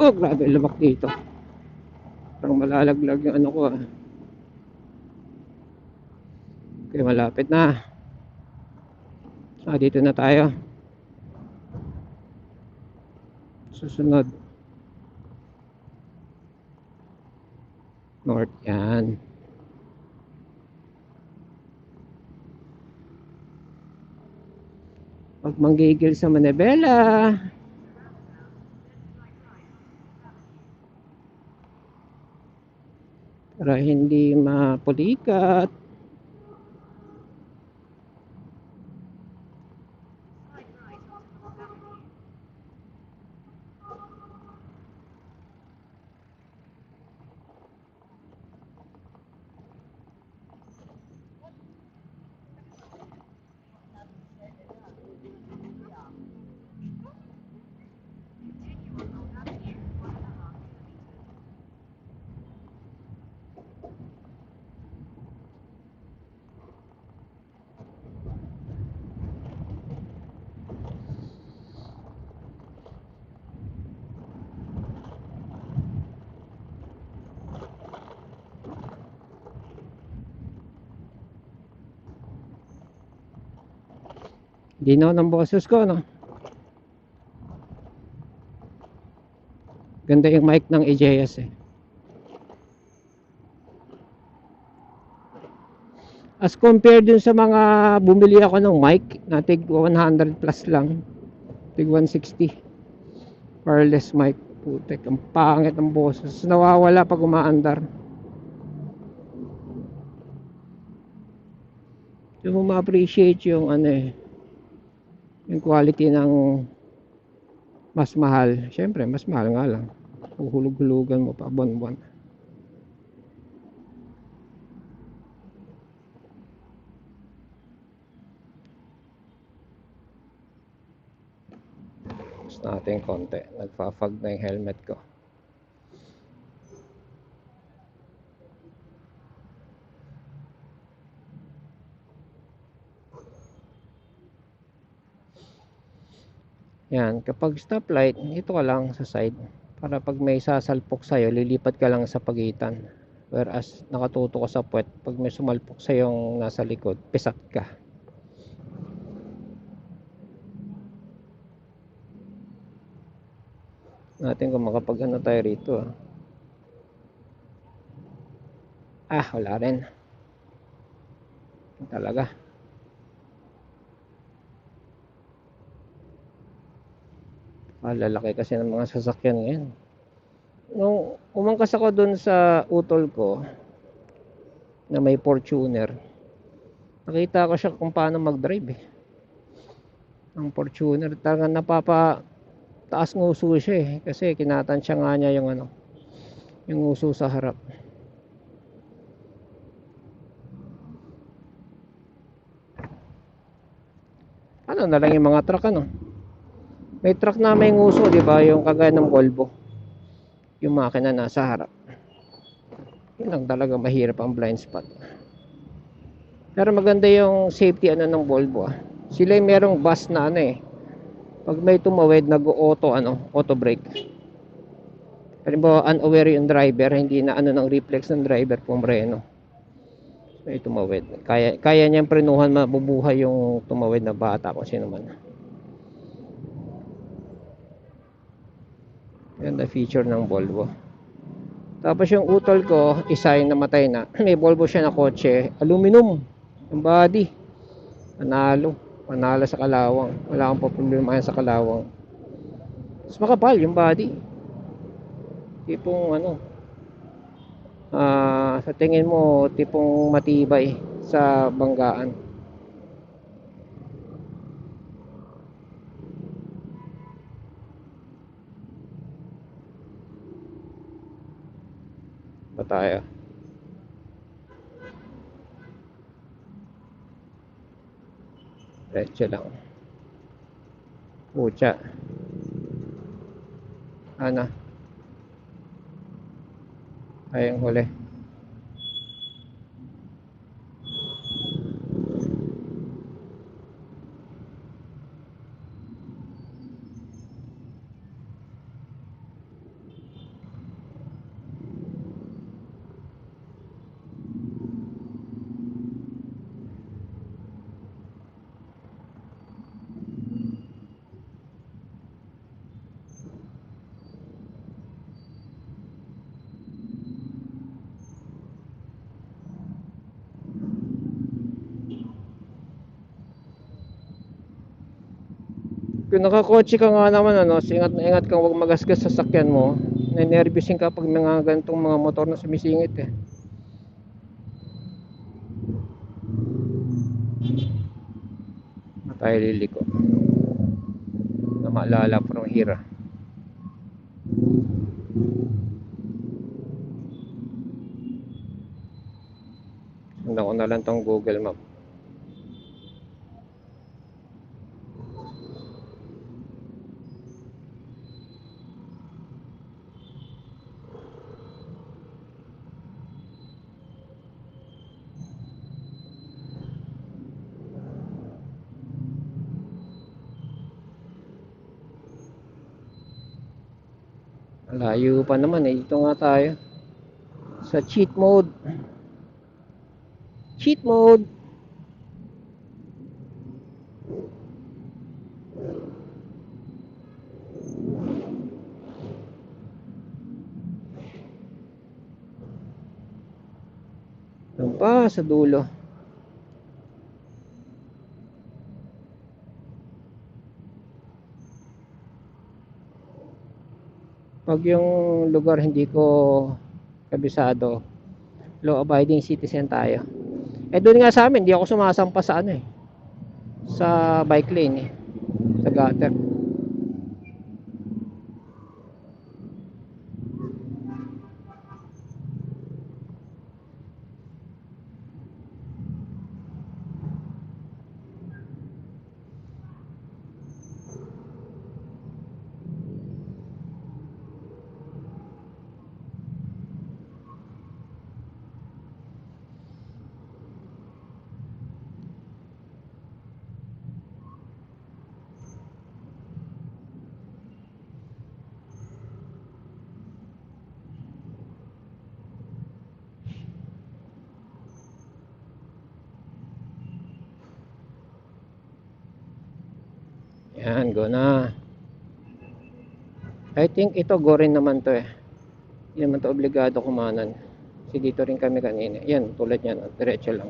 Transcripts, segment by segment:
Oh, grabe lumak dito. Parang malalaglag yung ano ko ah. Okay, malapit na. Dito na tayo. Susunod. North yan. Huwag manggigil sa Manibela. Para hindi mapulikat. Dinaw ng boses ko, no? Ganda yung mic ng EJS eh. As compared dun sa mga bumili ako ng mic na tig 100 plus lang, tig 160 wireless mic. Putek, ang pangit ng boses, nawawala pag umaandar. So mo ma-appreciate yung ano eh, yung quality ng mas mahal. Syempre mas mahal nga lang, uhulog-hulugan mo pa buwan-buwan. Tapos natin konti, nagfa-fog na yung helmet ko. Yan, kapag stoplight, ito ka lang sa side. Para pag may sasalpok sa'yo, lilipat ka lang sa pagitan. Whereas, nakatuto ka sa puwet, pag may sumalpok sa yung nasa likod, pisat ka. Natin kung makapag ano tayo rito ah. Wala rin. Talaga. Lalaki kasi ng mga sasakyan ngayon. Nung umangkas ako dun sa utol ko, na may Fortuner, nakita ko siya kung paano mag-drive eh. Ang Fortuner, talagang taas nguso siya eh. Kasi kinatansya nga niya yung ano, yung nguso sa harap. Ano na lang yung mga truck ano. May truck na may nguso, di ba? Yung kagaya ng Volvo. Yung makina nasa harap. Yun lang talaga mahirap ang blind spot. Pero maganda yung safety ano ng Volvo ah. Sila yung merong bus na ano eh. Pag may tumawid, auto brake. Halimbawa, unaware yung driver, hindi na ano ng reflex ng driver pumreno. May tumawid. Kaya niyang prenuhan, mabubuhay yung tumawid na bata kung sino man. Yan na feature ng Volvo. Tapos yung utol ko, isa yung namatay na. May Volvo siya na kotse, aluminum. Yung body. Panalo sa kalawang. Wala akong problema yan sa kalawang. Mas makapal yung body. Tipong ano, sa tingin mo, tipong matibay sa banggaan. Pa tayo. Diretso lang. Pucha. Ano? Ayong huli. Kung nakakotse ka nga naman, ano, so ingat na ingat kang huwag magasgas sa sasakyan mo. Nanervyusin ka pag mga ganitong mga motor na sumisingit eh. Na tayo liliko. Na maalala from here. Sundan ko na lang tong Google Map. Malayo pa naman eh. Dito nga tayo. Sa cheat mode. Cheat mode. Doon pa sa dulo. Pag yung lugar hindi ko kabisado, law abiding citizen tayo. Eh doon nga sa amin, hindi ako sumasampa sa ano eh. Sa bike lane eh. Sa gutter. Yan, go na. I think ito go rin naman to eh. Hindi naman to obligado kumanan. Kasi dito rin kami kanina. Yan, tulad yan. Diretso lang.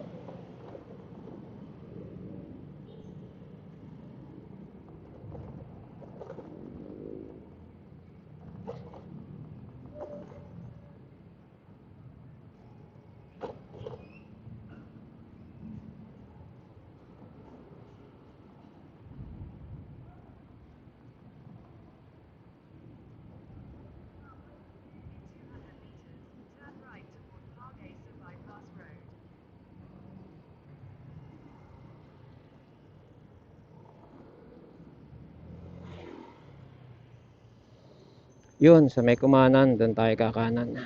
Yun, sa may kumanan, doon tayo kakanan.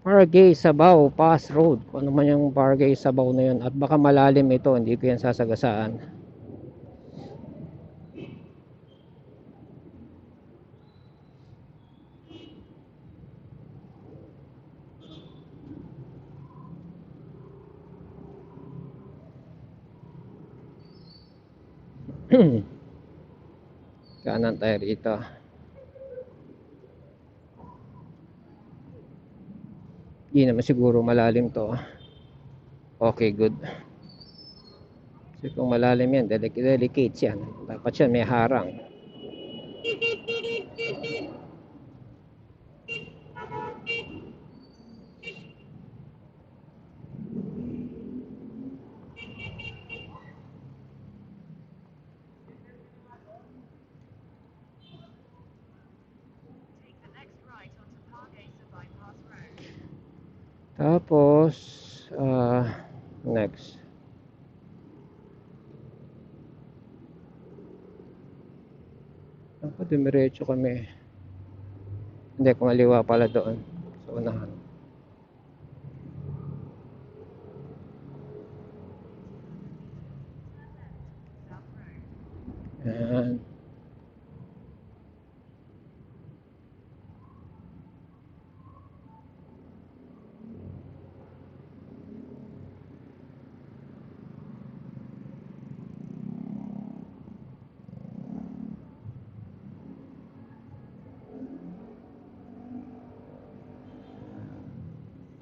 Barangay Sabaw Pass Road. Kung ano man yung Barangay Sabaw na yun. At baka malalim ito, hindi ko yan sasagasaan. Kanan tayo rito. Hindi naman siguro malalim to. Okay, good. Kasi kung malalim yan, delicate yan. Dapat yan may harang. Tapos, next. Ako, dumiretso kami. Hindi, kumaliwa pala doon. Sa unahan. Yan.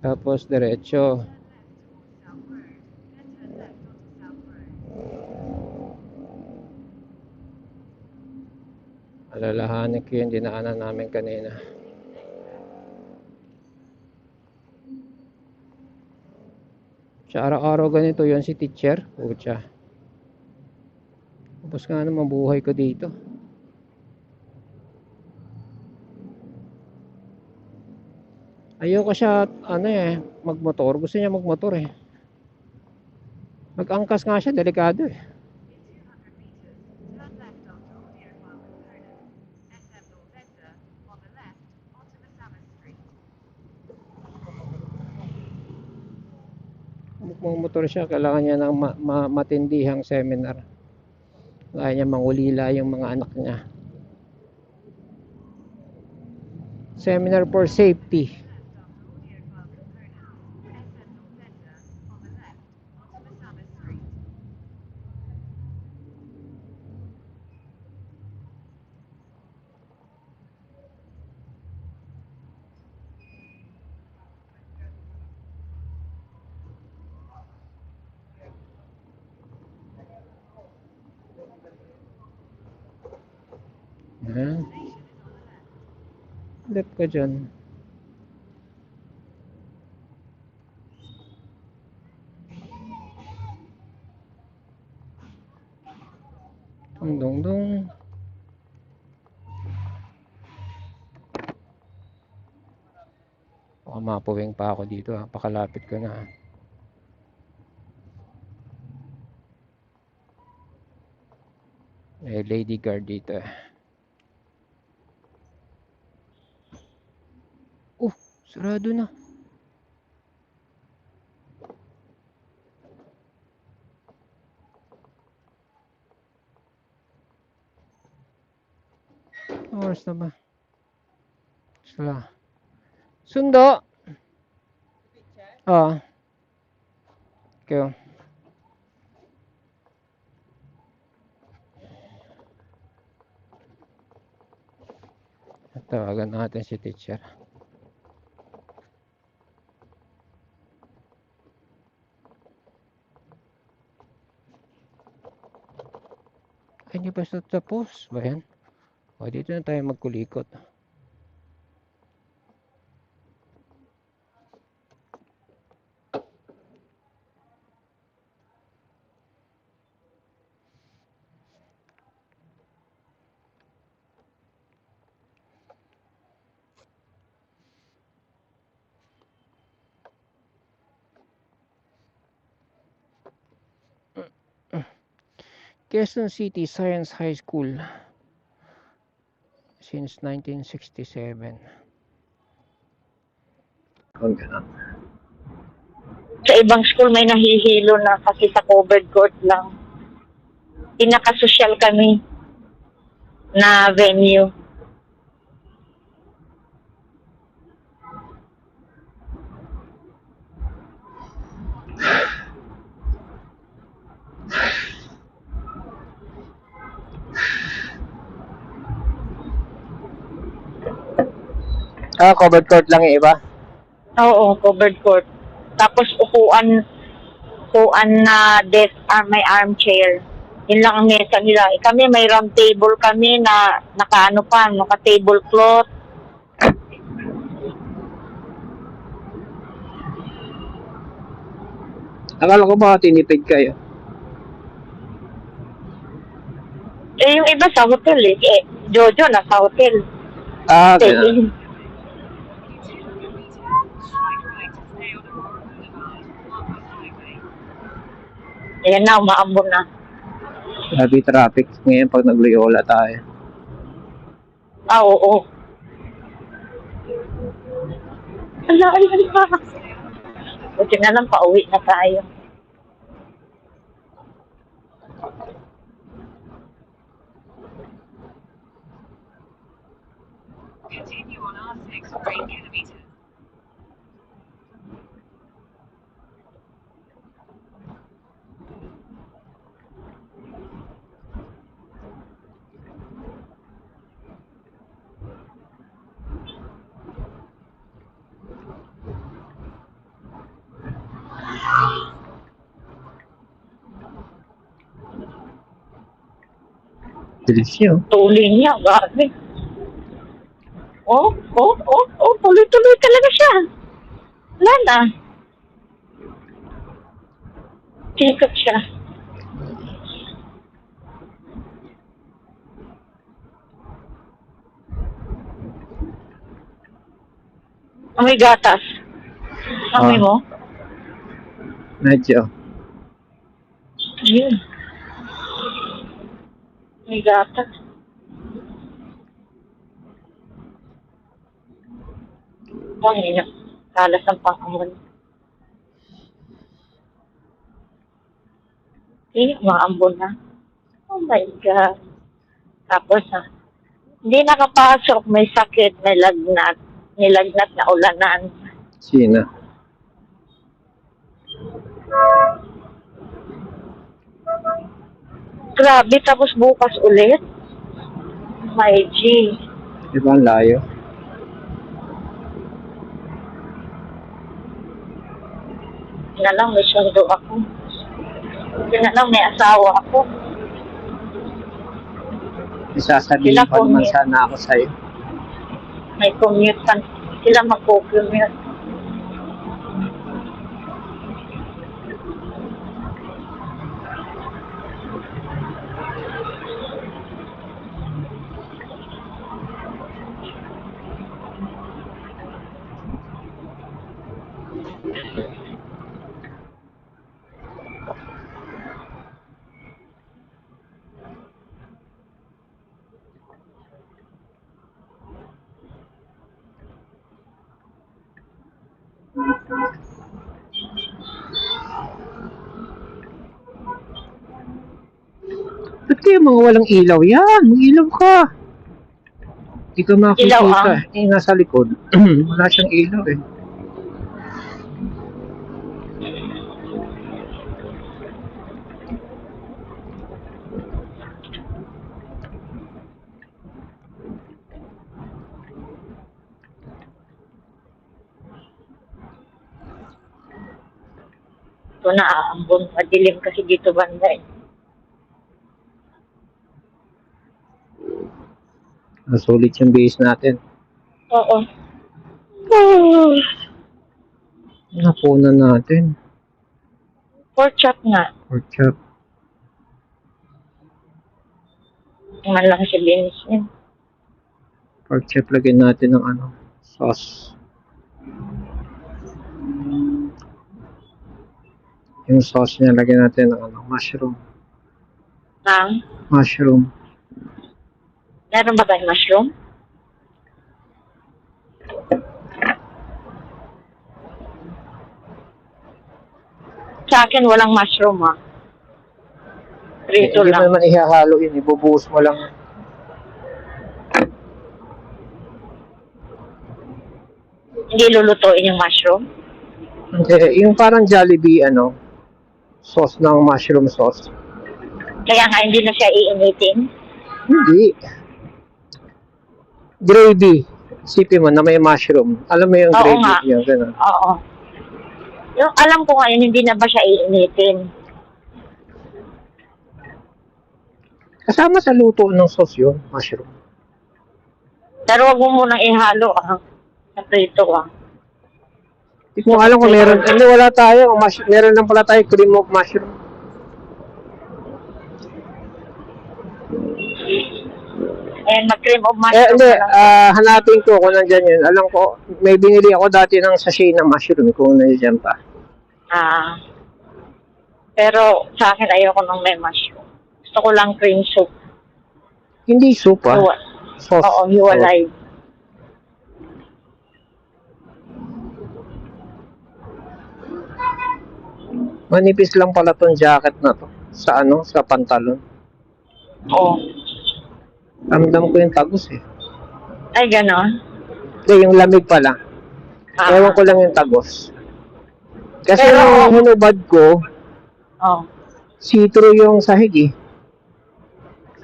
Tapos diretso. Alalahanin ko yung dinaanan namin kanina. Sa araw-araw ganito yun si teacher. Pucha. Tapos nga naman buhay ko dito. Ayoko siya, magmotor. Gusto niya magmotor eh. Mag-angkas nga siya, delikado eh. Magmotor siya, kailangan niya ng matindihang seminar. Kaya niya mangulila yung mga anak niya. Seminar for safety. Ayan. Left ka dyan. Dong dong dong. Baka mapuwing pa ako dito ha. Pakalapit ko na. May lady guard dito. Sarado na. Oras na ba? Sala. Sundo! Oo. Okay. Tawagan natin si teacher. Ay, hindi pa tapos ba yan? O, dito na tayo magkulikot. Quezon City Science High School since 1967. Kung gano'n. Sa ibang school may nahihilo na kasi sa covered court lang. Pinaka-social kami na venue. Covered court lang yung iba? Oo, covered court. Tapos upuan na desk, may armchair. Yun lang ang mesa nila. Kami may round table kami na naka tablecloth. Akala ko ba tinipid kayo? Yung iba sa hotel eh. Jojo nasa hotel. Ganun. Ayan na, umaambon na. Grabe traffic ngayon pag nag-Loyola tayo. Oo. Ala. Buti na lang, pauwi na tayo. Continue on R6 for 8 kilometers. Bilis niyo. Tuloy niya, grabe. Tuloy-tuloy talaga siya. Wala na. Tikot siya. Amoy gatas. Amoy mo? Medyo. Yun. May gatas. Ang ina. Kalas ang pangamon. Maambon na. Oh my God. Tapos hindi nakapasok. May sakit, may lagnat. Nilagnat na ulanan. Sina. Grabe, tapos bukas ulit. My G. Diba ang layo? Hindi na lang, may sundo ako. Hindi na lang, may asawa ako. Isasabihin Sila ko naman commute. sana ako sa'yo. May commute pa. Sila magpo-commute. Ba't kayo mga walang ilaw yan? Mag-ilaw ka. Hindi ka makikita. Ilaw, ah. Nasa likod. Wala siyang ilaw eh. Ito na aambon. Madilim kasi dito banda eh. Nasulit yung base natin. Oo. Napunan natin. Pork chop nga. Pork chop. Man lang si Linis niya. Pork chop, lagyan natin ng sauce. Yung sauce niya, lagyan natin ng mushroom. Mushroom. Meron ba tayong mushroom? Sa akin walang mushroom Prito Hindi mo lang. naman ihahalo yun, ibubuhos mo lang. Hindi lulutuin yung mushroom? Hindi, yung parang Jollibee, sauce ng mushroom sauce. Kaya nga hindi na siya iinitin? Hindi. Gravy. Isipin mo na may mushroom. Alam mo yung Oo gravy nga. yun, gano'n. Oo. Yung alam ko ngayon, hindi na ba siya iinitin? Kasama sa luto ng sauce yun, mushroom. Pero wag mo munang ihalo sa prito Hindi ko alam kung meron. Hindi, wala tayo. Meron lang pala tayo cream of mushroom. And mag-cream of Eh, mushroom hindi. na lang. Hanapin ko kung nandyan yun. Alam ko, may binili ako dati ng sachet ng mushroom kung nandyan pa. Pero sa akin ayoko nang may mushroom. Gusto ko lang cream soup. Hindi soup Sauce. Oo, hiwalay. Manipis lang pala tong jacket na to. Sa pantalon. Oo. Ramdam ko yung tagos eh. Ay, gano'n? Hindi, yung lamig pala. Ewan ko lang yung tagos. Kasi Pero- yung hinubad ko, Oo. see-through yung sahig eh.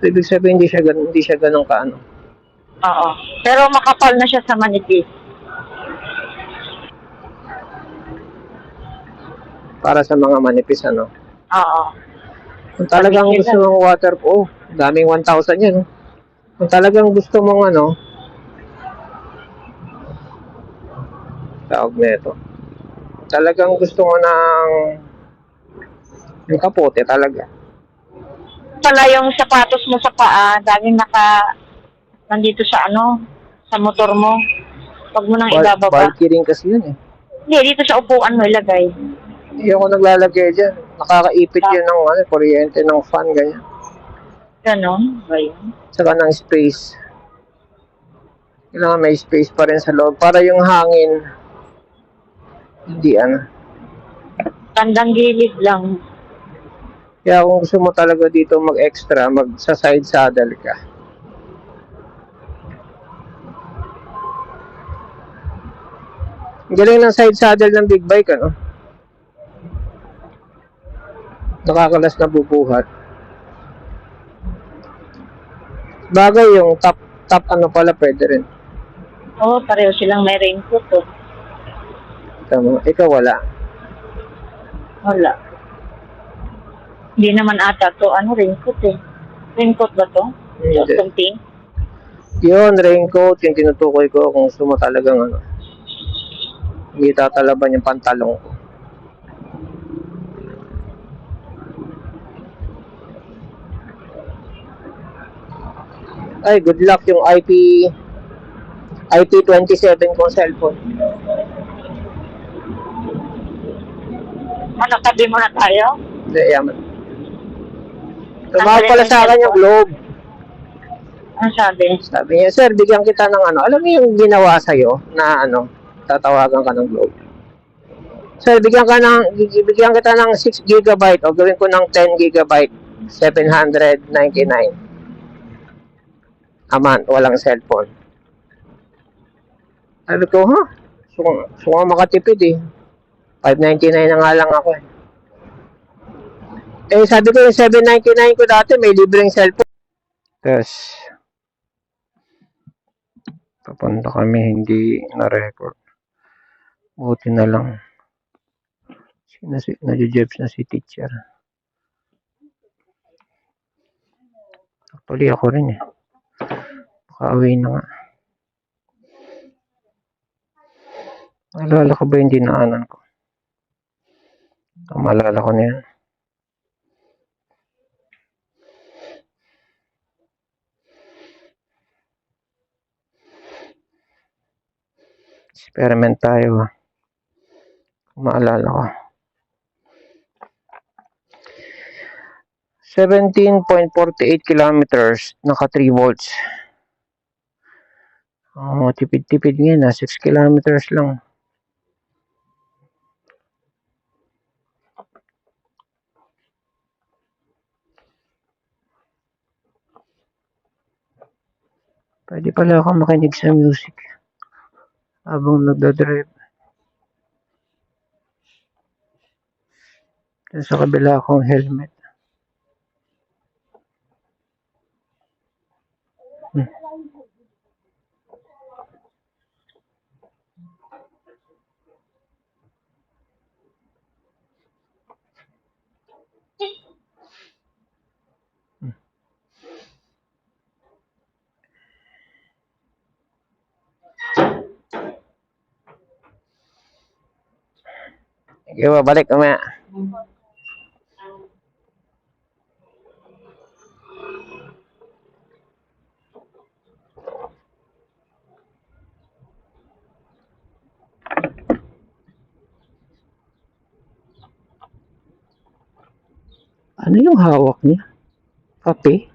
So, ibig sabihin, hindi siya ganun kaano. Oo. Pero makapal na siya sa manipis. Para sa mga manipis, Oo. Kung talagang gusto mong water, oh, daming 1,000 yan. Oh. Kung talagang gusto mong ano, tawag na ito. Talagang gusto mo ng yung kapote talaga. Pala yung sapatos mo sa paa, dahil nandito sa ano, sa motor mo. Huwag mo nang ibababa. Bulky rin kasi yun eh. Hindi, dito sa upuan mo ilagay. Hindi ako naglalagay dyan. Nakakaipit yun ng ano, kuryente ng fan, ganyan. Ganon ba yun? Saka ng space. Kailangan may space pa rin sa loob. Para yung hangin, hindi ano. Tandang gilid lang. Kaya kung gusto mo talaga dito mag-extra, sa side saddle ka. Ang galing ng side saddle ng big bike, ano? Nakakalas na bubuhat. Bagay yung top ano pala, pwede rin. Oo, pareho silang may raincoat oh. Tama. Ikaw wala. Wala. Hindi naman ata to, ano, raincoat eh. Raincoat ba to? Hindi. Something? Yun, raincoat, yung tinutukoy ko kung gusto mo talagang ano. Hindi tatalaban yung pantalong ko. Ay, good luck yung IP27 kong cellphone. Ano, tabi mo na tayo? Hindi, yaman. Tumawag pala sa akin yung Globe. Ano sabi? Sabi niya, sir, bigyan kita ng ano. Alam mo yung ginawa sa'yo na ano, tatawagan ka ng Globe. Sir, bigyan kita ng 6 GB o gawin ko ng 10 GB, 799 a month, walang cellphone. Sabi ko, ha? So nga makatipid eh. 599 na nga lang ako eh. Eh, sabi ko yung 799 ko dati, may libreng cellphone. Yes. Papunta kami, hindi na-record. Buti na lang. Nadyo-jebs na si teacher. Actually, ako rin eh. Makauwi na nga. Maalala ko ba yung dinaanan ko? Maalala ko na yan. Experiment tayo. Maalala ko. 17.48 kilometers, naka 3 volts. Oh, tipid-tipid ngayon, 6 kilometers lang. Pwede pala ako makinig sa music habang nagdadrive. Sa kabila akong helmet. Okay, balik mamaya. Ano yung hawak niya? Kape?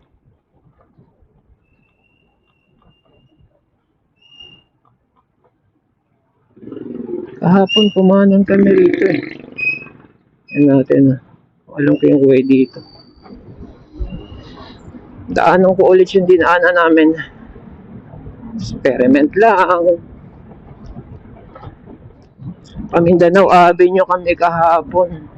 Kahapon pumanan kami rito eh. Yan natin. Alam ko yung way dito. Daanan ko ulit yung dinaanan namin. Experiment lang. Mindanao Avenue kami kahapon.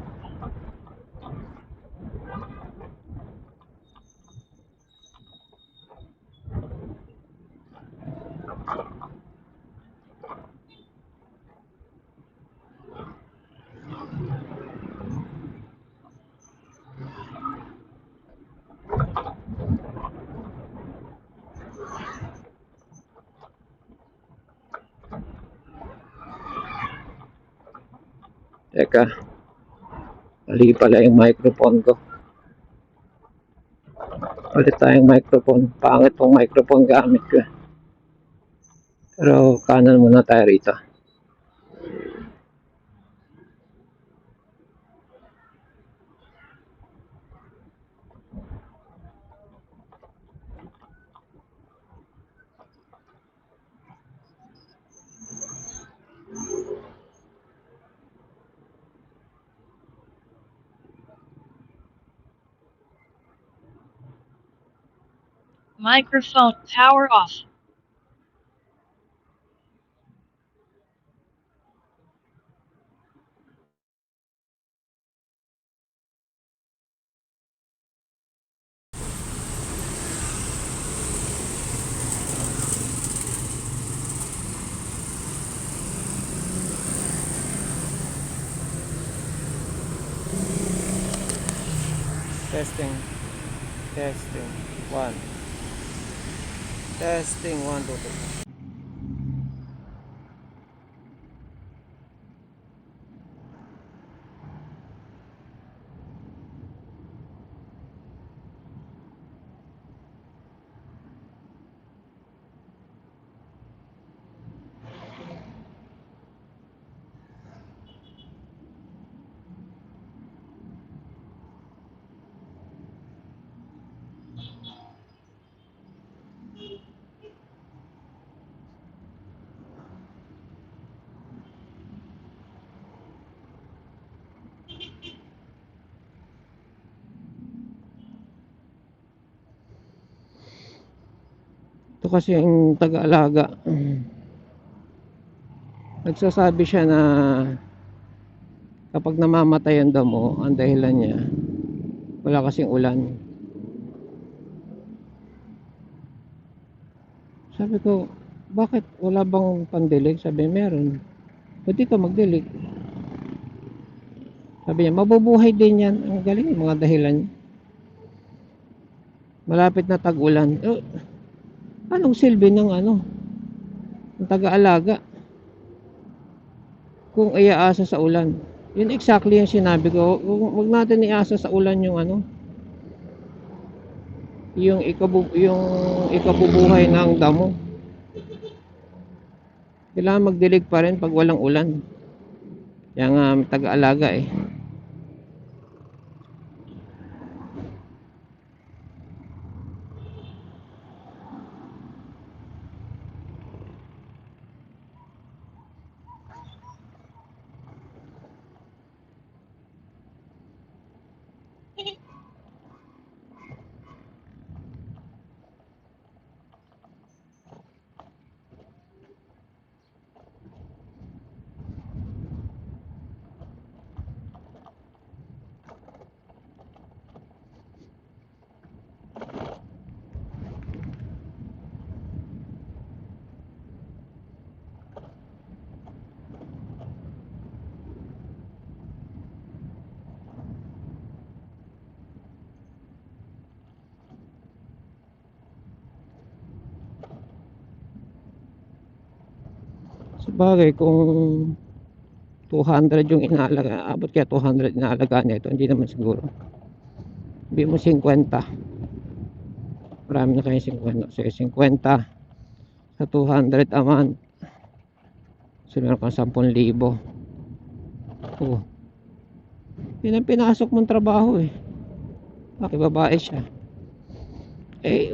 Teka, mali pala yung microphone ko. Ulit tayong microphone. Pangit pong microphone gamit ko. Pero kanan muna tayo rito. Microphone power off. Testing. Testing. 1. Testing 1, 2, 3. Ito kasi yung taga-alaga. Nagsasabi siya na kapag namamatay ang damo, ang dahilan niya, wala kasing ulan. Sabi ko, bakit wala bang pandilig? Sabi, meron. Pwede ka magdilig. Sabi niya, mabubuhay din yan. Ang galing yung mga dahilan. Malapit na tag-ulan. Anong silbi ng ng taga-alaga kung iaasa sa ulan? Yun exactly yung sinabi ko. Huwag natin iasa sa ulan yung yung ikabubuhay ng damo. Kailangan magdilig pa rin pag walang ulan. Kaya nga taga-alaga eh. Sabagay kung 200 yung inaalaga, abot kaya 200 inaalaga nito, hindi naman siguro. Hindi mo 50. Marami na kayo 50. So 50 sa 200 a month. So meron kang 10,000. Oh. Yun ang pinasok mong trabaho eh. Bakit babae siya?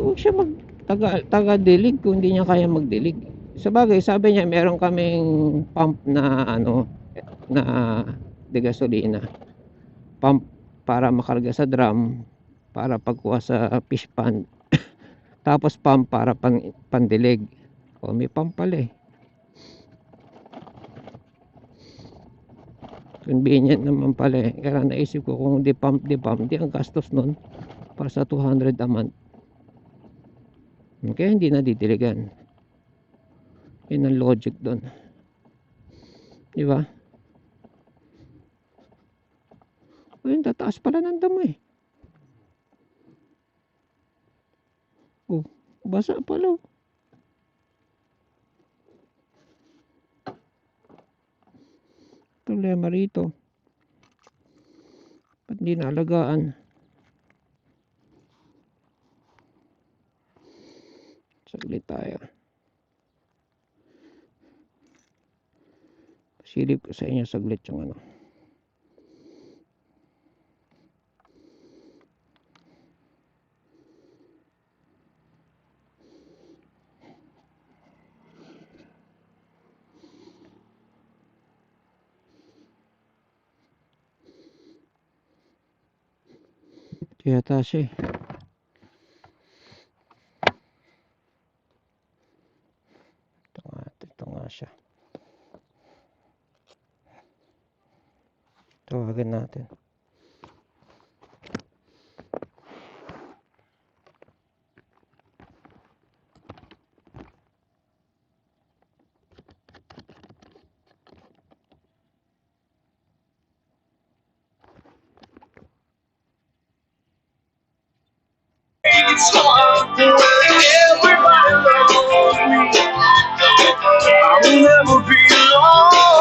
Huwag siya taga-dilig kung hindi niya kaya magdilig. Sabagay, sabi niya meron kaming pump na na de gasolina. Pump para makarga sa drum, para pagkuha sa fish pond. Tapos pump para pandilig. May pump pala eh. Convenient naman pala eh. Kaya naisip ko kung di pump, di ang gastos nun para sa 200 a month. Kaya hindi na didiligan. Yun ang logic doon. Di ba? Ayun, tataas pala ng damo eh. Basa pala. Problema rito. Hindi naalagaan. Saglit tayo. Silip ko sa inyo saglit yung ano. Kaya siya eh. Ito nga siya. Tawagan natin. I'll never be lonely.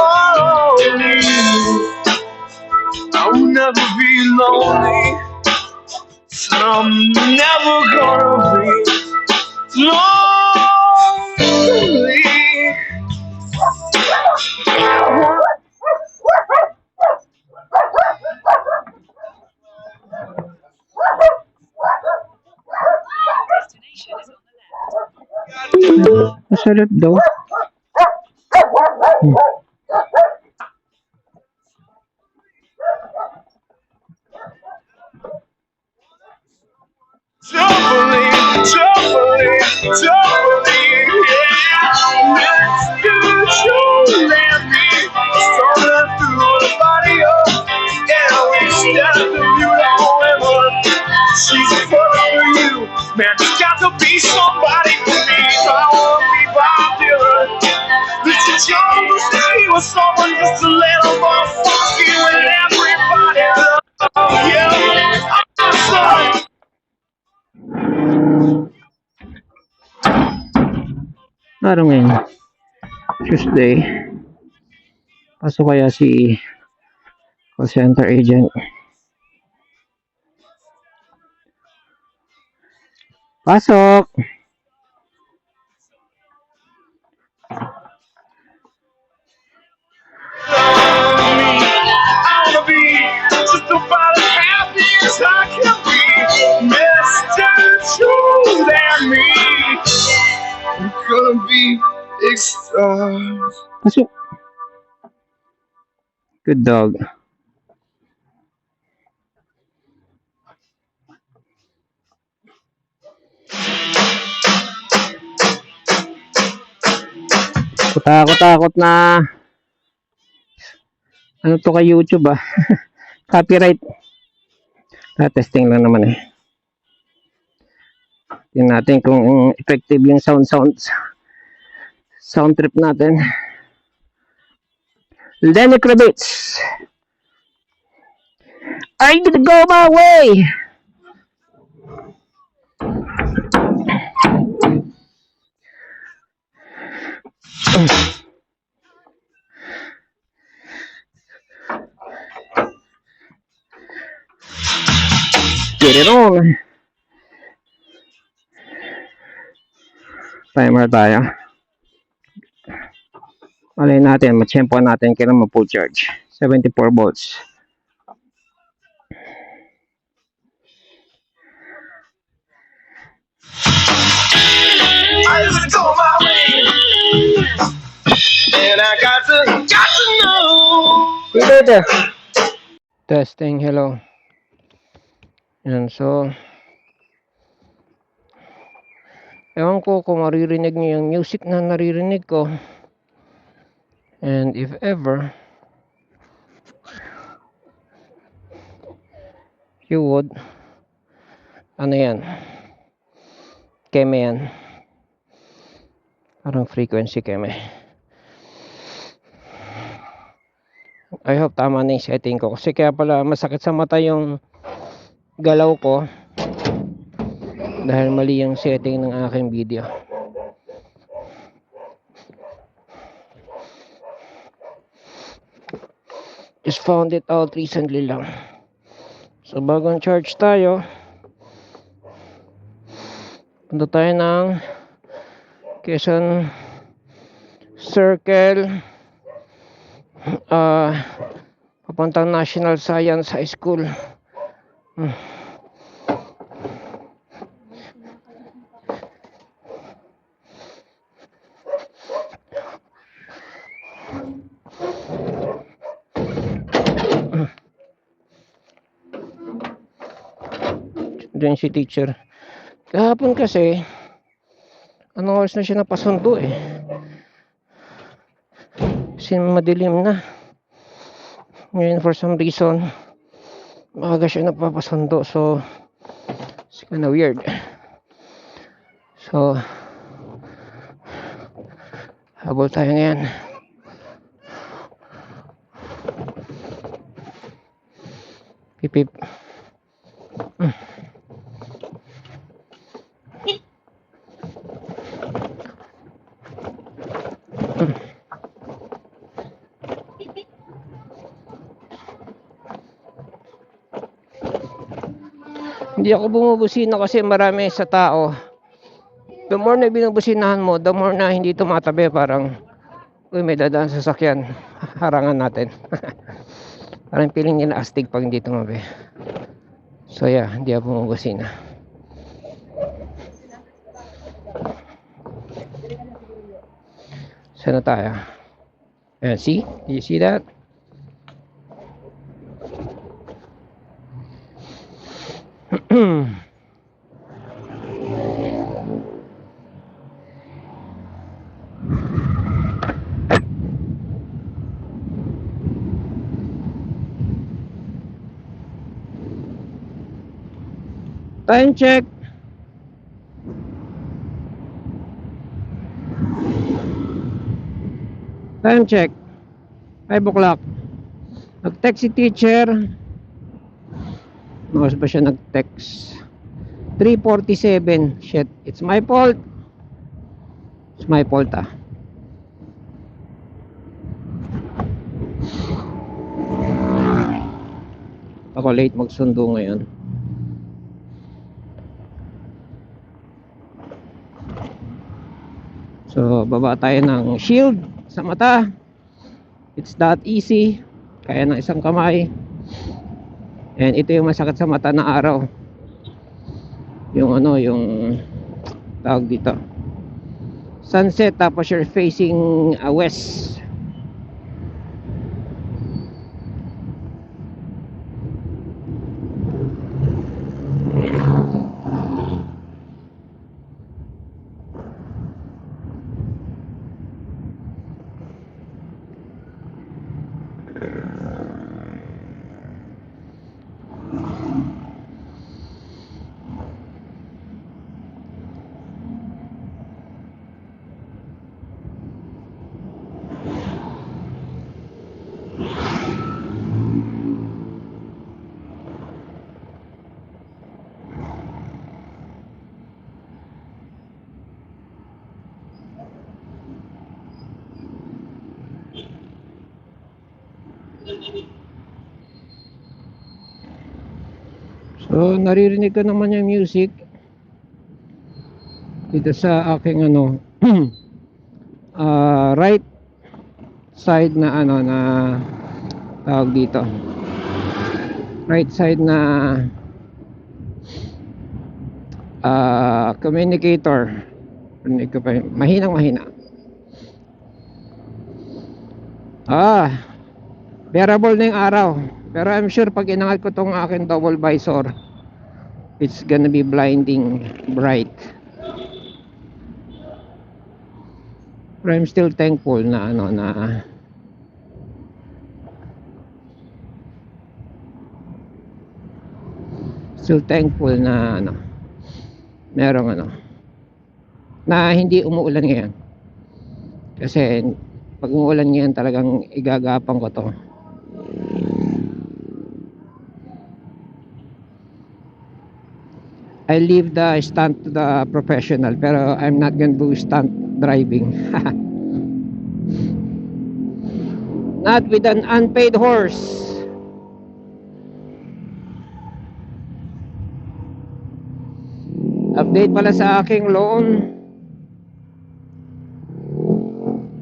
I'll never be lonely. So I'm never gonna be lonely. Destination is on the left. Masalap daw. Jumbling, jumbling, jumbling, yeah. Let's do you and me. Strolling through the body of, yeah, we stand the beautiful women. She's perfect for you, man. There's got to be somebody for me. I wanna be Bob Dylan. Mr. Jones, he was someone just a little more funky with everybody. Yeah, I'm sorry. Araw ngayon, Tuesday. Pasok kaya si call center agent. Pasok! I wanna be just about as happy as I can be. Mr. Jones and me. I'm gonna be big stars. Pasok! Good dog. Takot na ano to kay YouTube ah. Copyright. Testing lang naman eh. Tingnan natin kung effective yung sound trip natin. Lenny Kravitz, are you gonna go my way? Get it on. Timer tayo. Malay natin, matsyempo natin kailan ma-full charge. 74 volts. I just go my way. And I got to know. Testing, hello. Yan, so ewan ko kung maririnig niyo yung music na naririnig ko. And if ever you would, ano yan, keme yan, parang frequency keme. I hope tama na yung setting ko, kasi kaya pala masakit sa mata yung galaw ko dahil mali yung setting ng aking video. Just found it out recently lang. So bagong charge tayo. Punta tayo ng Quezon Circle. Papuntang National Science High School. Doon si teacher. Kahapon kasi, anong oras na siya napasundo eh. Kasi madilim na. Ngayon for some reason, maaga siya napapasundo. So, it's kinda weird. So, habol tayo ngayon. Pipip. Hindi ako bumubusina kasi marami sa tao. The more na binubusinahan mo, the more na hindi tumatabi. Parang, uy, may dadaan sa sasakyan. Harangan natin. Parang feeling nila astig pag hindi tumabi. So yeah, hindi ako bumubusina. Saan na tayo? Ayan, see? Do you see that? Time check. Time check. 5 o'clock. Nag-text si teacher. Mas ba siya nag-text? 3:47. Shit, it's my fault. It's my fault Ako late magsundo ngayon. So, baba tayo ng shield sa mata. It's that easy. Kaya ng isang kamay. And ito yung masakit sa mata na araw. Yung yung tawag dito. Sunset tapos you're facing west. So, naririnig ko naman yung music dito sa aking right side na na tawag dito. Right side na communicator. Rinig ko pa yun. Mahinang mahina. Bearable na yung araw. Pero I'm sure pag inangat ko tong aking double visor, it's gonna be blinding bright. Pero I'm still thankful na still thankful na merong na hindi umuulan ngayon. Kasi pag umuulan ngayon talagang igagapang ko to. I leave the stunt to the professional, pero I'm not gonna do stunt driving. Not with an unpaid horse. Update pala sa aking loan.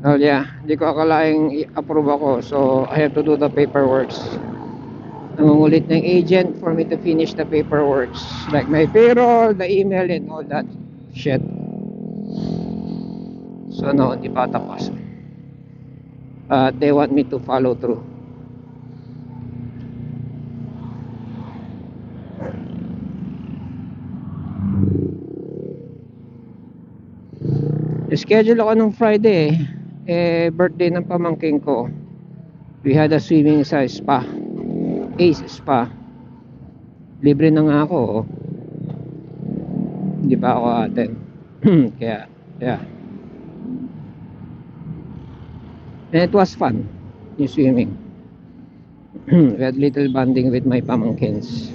Oh yeah, hindi ko akalaing i-approve ako. So I have to do the paperwork. Nangungulit ng agent for me to finish the paperwork, like my payroll, the email, and all that shit. So no, hindi pa tapos. They want me to follow through. Schedule ako nung Friday birthday ng pamangking ko. We had a swimming sa spa, Ace Spa. Libre na nga ako, oh. Hindi pa ako attend. Kaya yeah, and it was fun, yung swimming. We had little bonding with my pamangkins.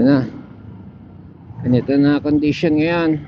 Ano, ganito na condition ngayon.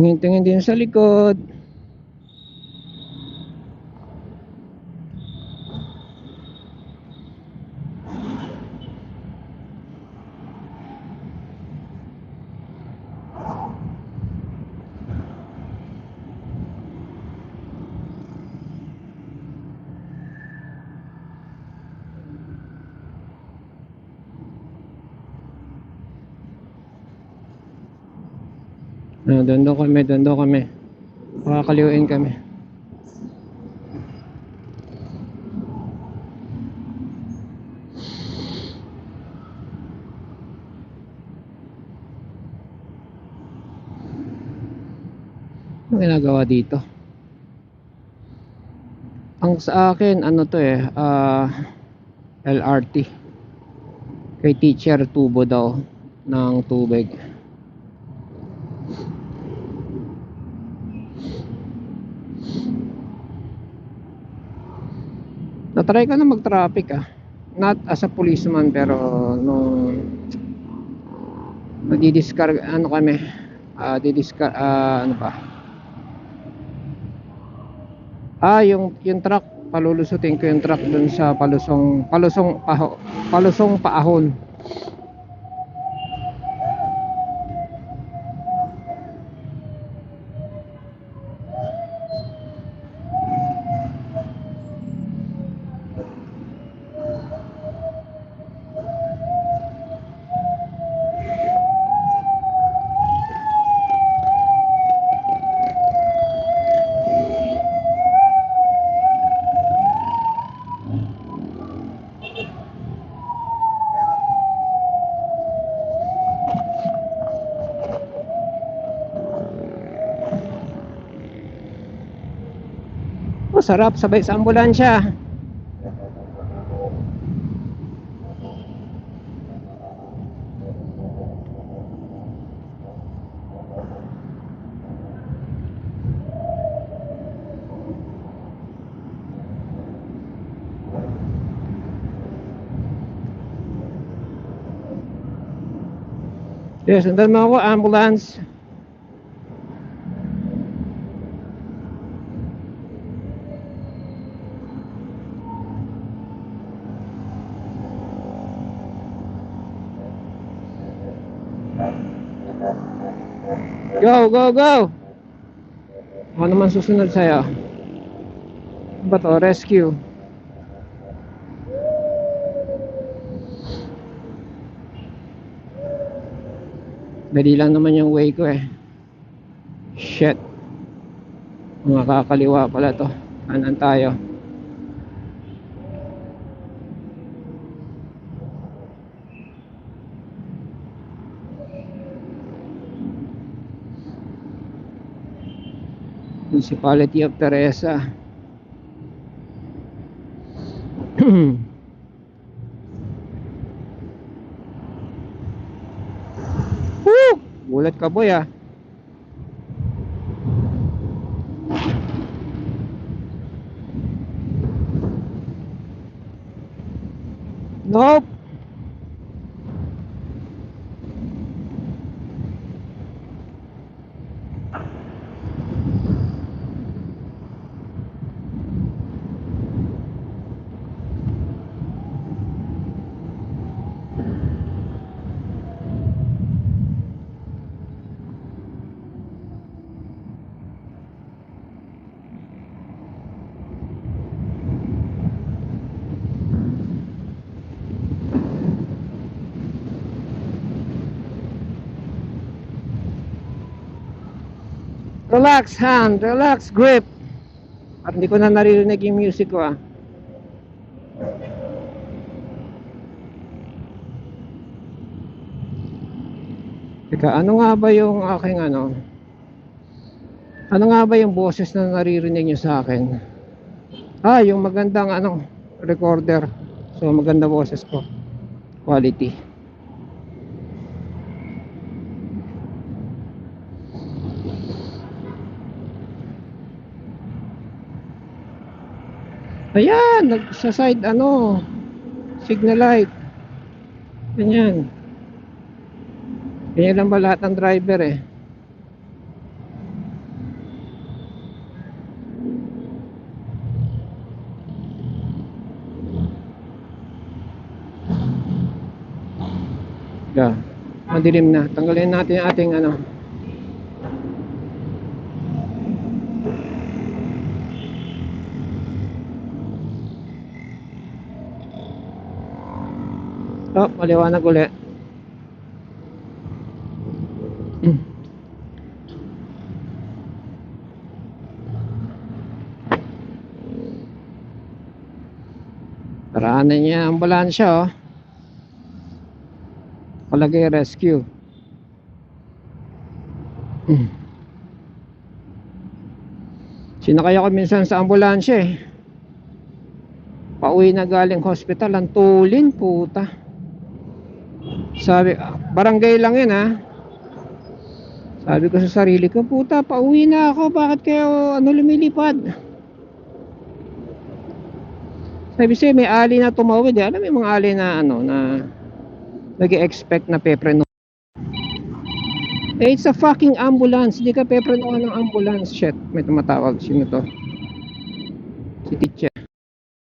Tingin-tingin din sa likod. Doon kami. Makakaliwin kami. Ano ginagawa dito? Ang sa akin, ano to LRT. Kay teacher, tubo daw ng tubig. Natry ko na mag-traffic not as a policeman, pero nung nagdi-discard ano kami, ano ba, yung truck, palulusutin ko yung truck dun sa palusong paahon. Sarap sabay sa ambulansya. Yes, sundan mo ako, ambulance. Go, go, go! Ako naman susunod sa'yo. Ano ba to? Rescue. Dali lang naman yung way ko eh. Shit. Mga kakaliwa pala to. Kanan tayo. Municipality of Teresa. Woo! Gulat ka boy ah. Nope. Relax hand, relax grip. At hindi ko na naririnig yung music ko ah. Teka, ano nga ba yung aking ano? Ano nga ba yung boses na naririnig nyo sa akin? Ah, yung magandang ano, recorder. So maganda boses ko. Quality. Ayan, sa side ano, signal light. Ganyan. Ganyan lang ba lahat ng driver eh. Yeah. Madilim na. Tanggalin natin yung ating ano. Oh, maliwanag ulit. Paraanan niya ang ambulansya oh. Palagay rescue. Sinakay ako minsan sa ambulansya eh. Pauwi na galing hospital, ang tulin puta. Sabi, barangay lang yun ha. Sabi ko sa sarili ko, puta, pauwi na ako, bakit kayo lumilipad? Sabi siya, may ali na tumawid eh. Alam mo yung mga ali na na nag-expect na pepreno. Eh, it's a fucking ambulance. Hindi ka peprenoan ng ambulance. Shit, may tumatawag. Sino to? Si teacher.